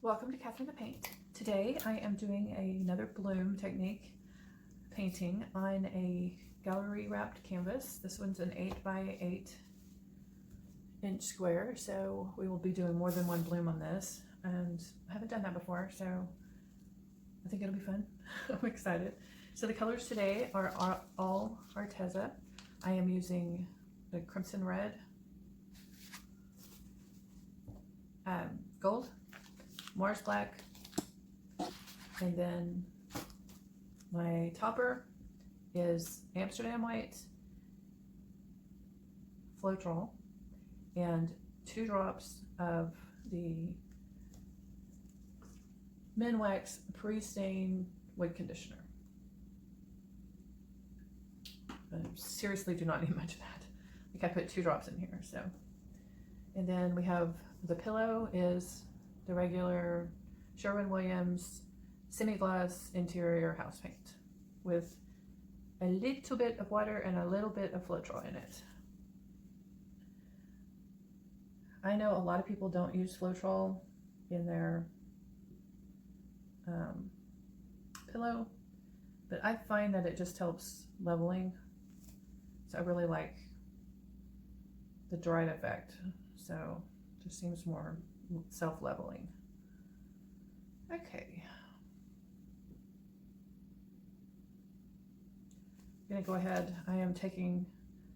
Welcome to Catherine the Paint. Today I am doing another bloom technique painting on a gallery wrapped canvas. This one's an 8 by 8 inch square, so we will be doing more than one bloom on this, and I haven't done that before, so I think it'll be fun. I'm excited. So the colors today are all Arteza. I am using the Crimson Red, Gold, Mars Black, and then my topper is Amsterdam White, Floetrol, and 2 drops of the Minwax pre-stain wood conditioner. I seriously do not need much of that. I think I put 2 drops in here, so. And then we have the pillow is the regular Sherwin Williams semi-gloss interior house paint with a little bit of water and a little bit of floetrol in it. I know a lot of people don't use floetrol in their pillow, but I find that it just helps leveling. So I really like the dried effect. So it just seems more self-leveling. Okay. I'm gonna go ahead. I'm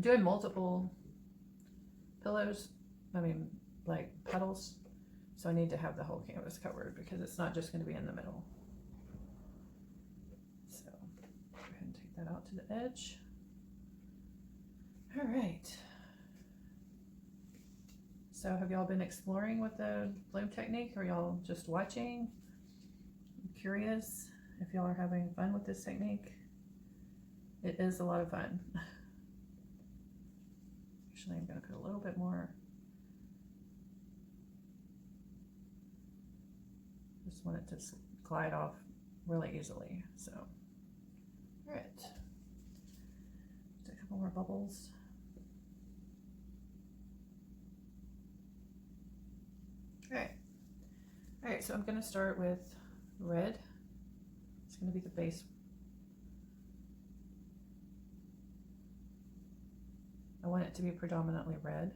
doing multiple pillows, like petals. So I need to have the whole canvas covered because it's not just gonna be in the middle. So go ahead and take that out to the edge. All right. So have y'all been exploring with the bloom technique, or y'all just watching? I'm curious if y'all are having fun with this technique. It is a lot of fun. Actually, I'm going to put a little bit more. Just want it to glide off really easily. So, all right. Just a couple more bubbles. All right, so I'm going to start with red. It's going to be the base. I want it to be predominantly red.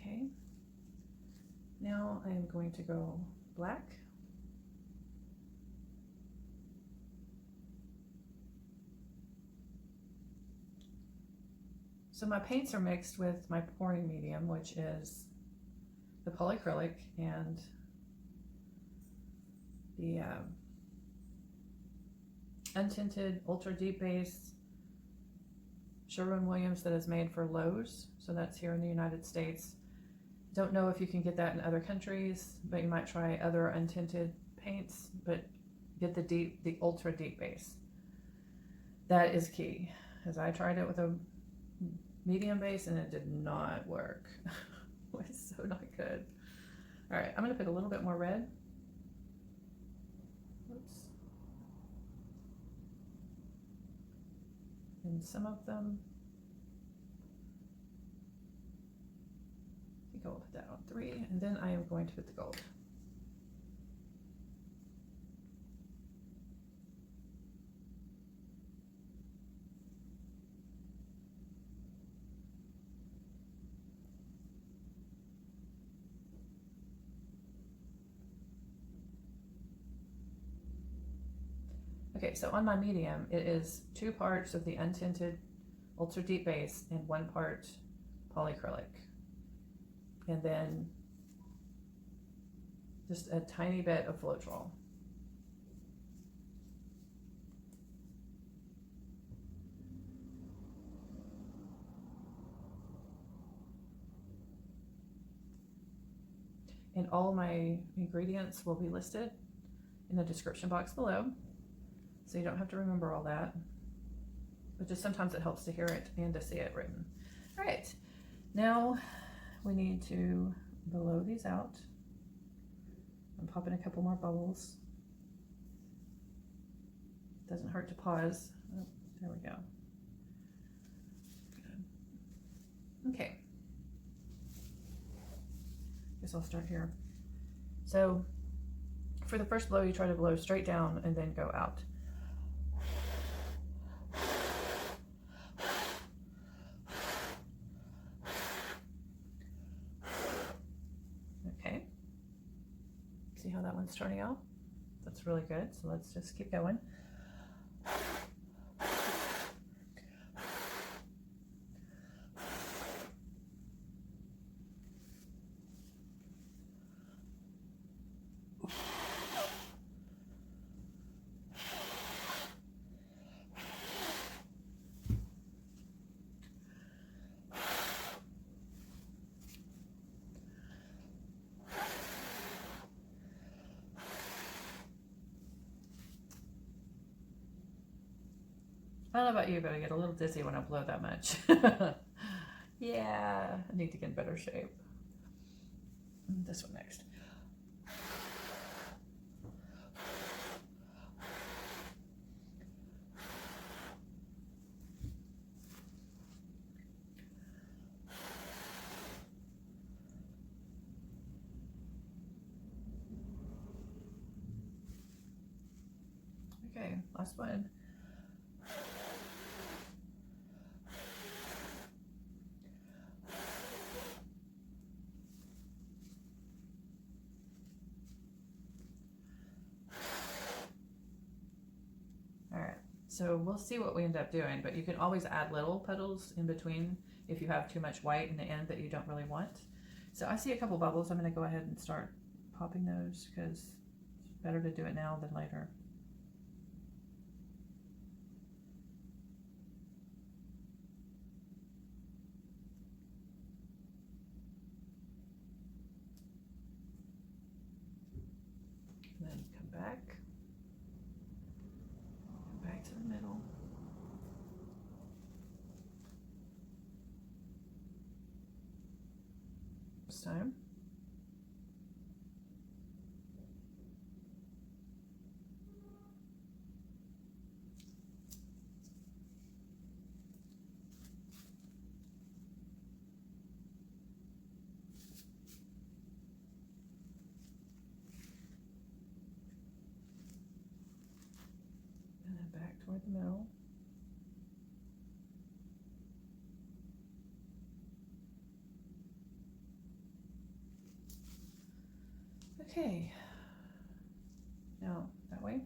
Okay, now I am going to go black. So my paints are mixed with my pouring medium, which is the polycrylic and the untinted ultra deep base Sherwin Williams that is made for Lowe's. So that's here in the United States. Don't know if you can get that in other countries, but you might try other untinted paints, but get the ultra deep base. That is key, as I tried it with a medium base and it did not work. It was so not good. All right, I'm gonna put a little bit more red. Oops. And some of them, I think I'll put that on 3, and then I am going to put the gold. Okay, so on my medium, it is 2 parts of the untinted ultra deep base and 1 part polycrylic. And then just a tiny bit of floetrol. And all my ingredients will be listed in the description box below, so you don't have to remember all that. but just sometimes it helps to hear it and to see it written. All right, now we need to blow these out. I'm popping a couple more bubbles. Doesn't hurt to pause. Oh, there we go. Good. Okay. Guess I'll start here. So for the first blow, you try to blow straight down and then go out. Okay. See how that one's turning out? That's really good. So let's just keep going. I don't know about you, but I get a little dizzy when I blow that much. Yeah, I need to get in better shape. This one next. Okay, last one. So we'll see what we end up doing, but you can always add little petals in between if you have too much white in the end that you don't really want. So I see a couple bubbles. I'm going to go ahead and start popping those because it's better to do it now than later. And then come back. To the middle. This time. And then back toward the middle. Okay, now that way.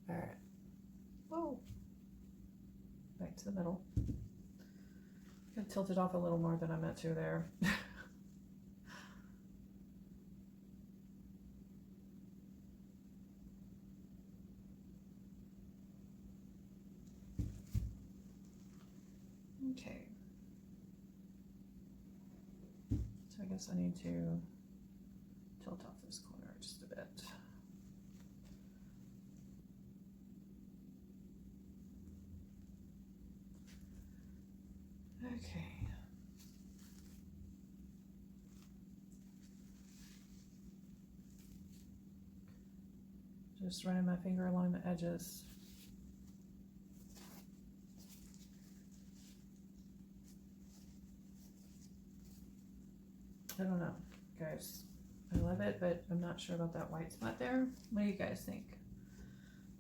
All right, whoa, back to the middle. I tilted off a little more than I meant to there. Okay, so I guess I need to tilt off this corner just a bit. Okay. Just running my finger along the edges. I don't know, guys. I love it, but I'm not sure about that white spot there. What do you guys think?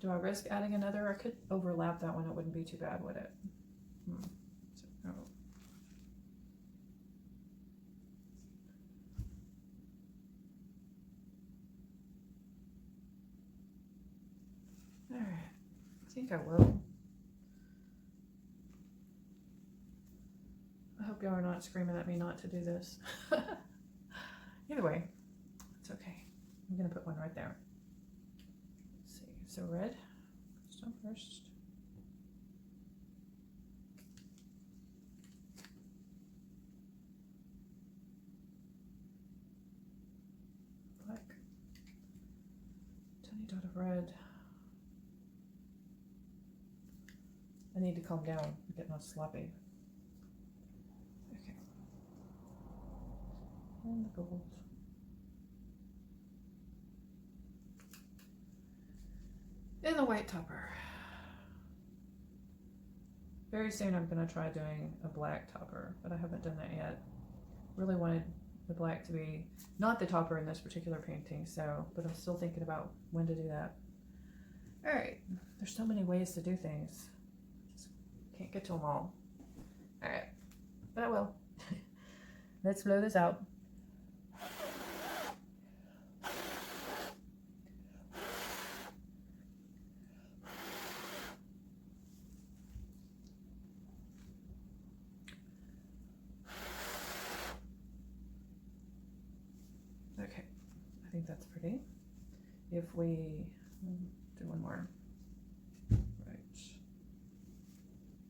Do I risk adding another? I could overlap that one. It wouldn't be too bad, would it? So, oh. All right, I think I will. I hope y'all are not screaming at me not to do this. Either way, it's okay. I'm gonna put one right there. Let's see, so red, stone first. dot of red. I need to calm down. I'm getting all sloppy. Okay. And the gold. And the white topper. Very soon I'm going to try doing a black topper, but I haven't done that yet. Really wanted the black to be not the topper in this particular painting, so, but I'm still thinking about when to do that. All right, there's so many ways to do things. Just can't get to them all. All right, but I will. Let's blow this out. Okay, I think that's pretty. If we do one more, right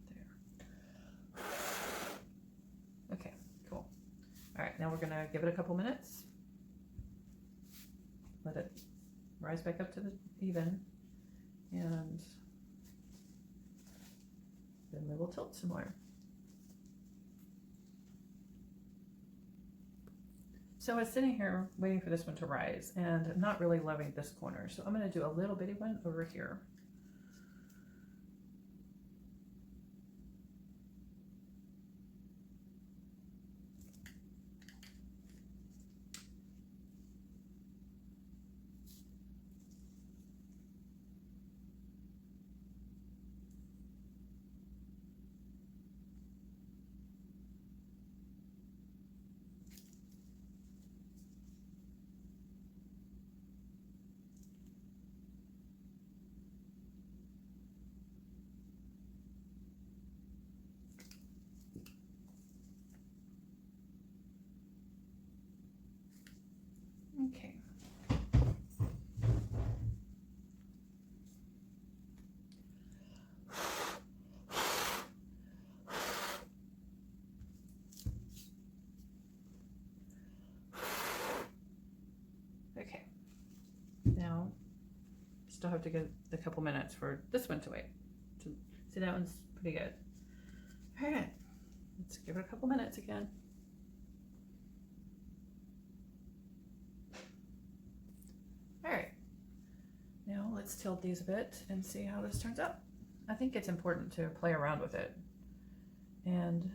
there. Okay, cool. All right, now we're gonna give it a couple minutes. Let it rise back up to the even, and then we will tilt some more. So I was sitting here waiting for this one to rise, and I'm not really loving this corner, so I'm going to do a little bitty one over here. Okay. Okay. Now, still have to give a couple minutes for this one to wait. See, that one's pretty good. All right, let's give it a couple minutes again. All right, now let's tilt these a bit and see how this turns out. I think it's important to play around with it. And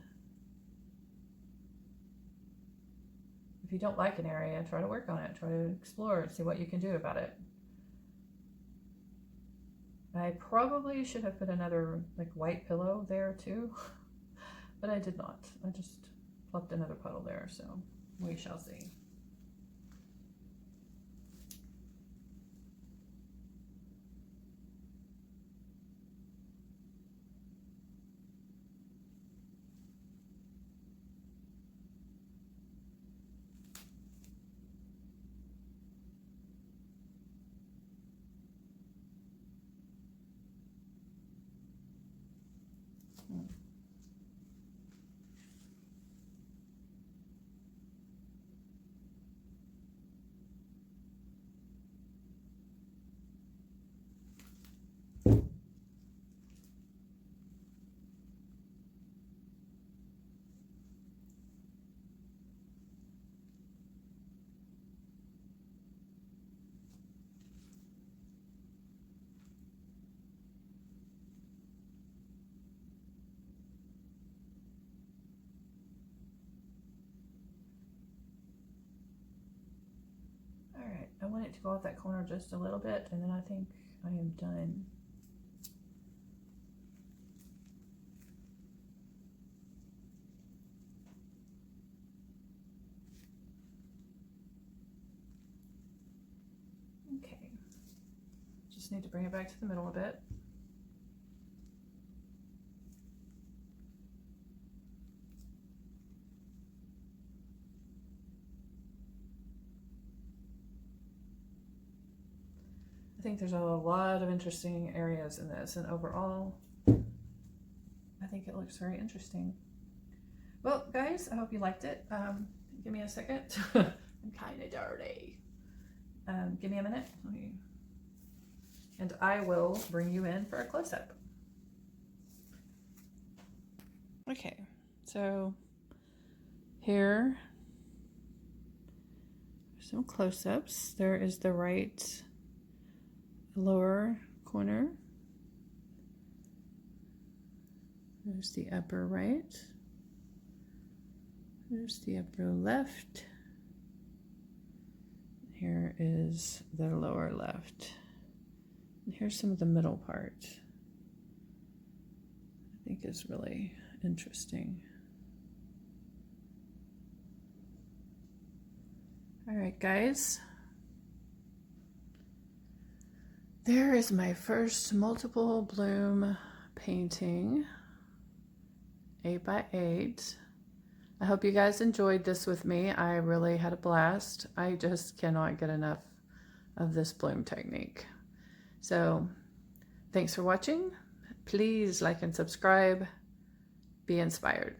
if you don't like an area, try to work on it, try to explore and see what you can do about it. I probably should have put another like white pillow there too, but I did not. I just plopped another puddle there, so we shall see. Alright, I want it to go off that corner just a little bit, and then I think I am done. Okay, just need to bring it back to the middle a bit. I think there's a lot of interesting areas in this, and overall, I think it looks very interesting. Well, guys, I hope you liked it. Give me a second. I'm kind of dirty. Give me a minute. Let me and I will bring you in for a close-up. Okay, so here are some close-ups. There is the right lower corner. There's the upper right. There's the upper left. Here is the lower left. And here's some of the middle part. I think is really interesting. All right, guys. There is my first multiple bloom painting, 8x8. I hope you guys enjoyed this with me. I really had a blast. I just cannot get enough of this bloom technique. So thanks for watching. Please like and subscribe. Be inspired.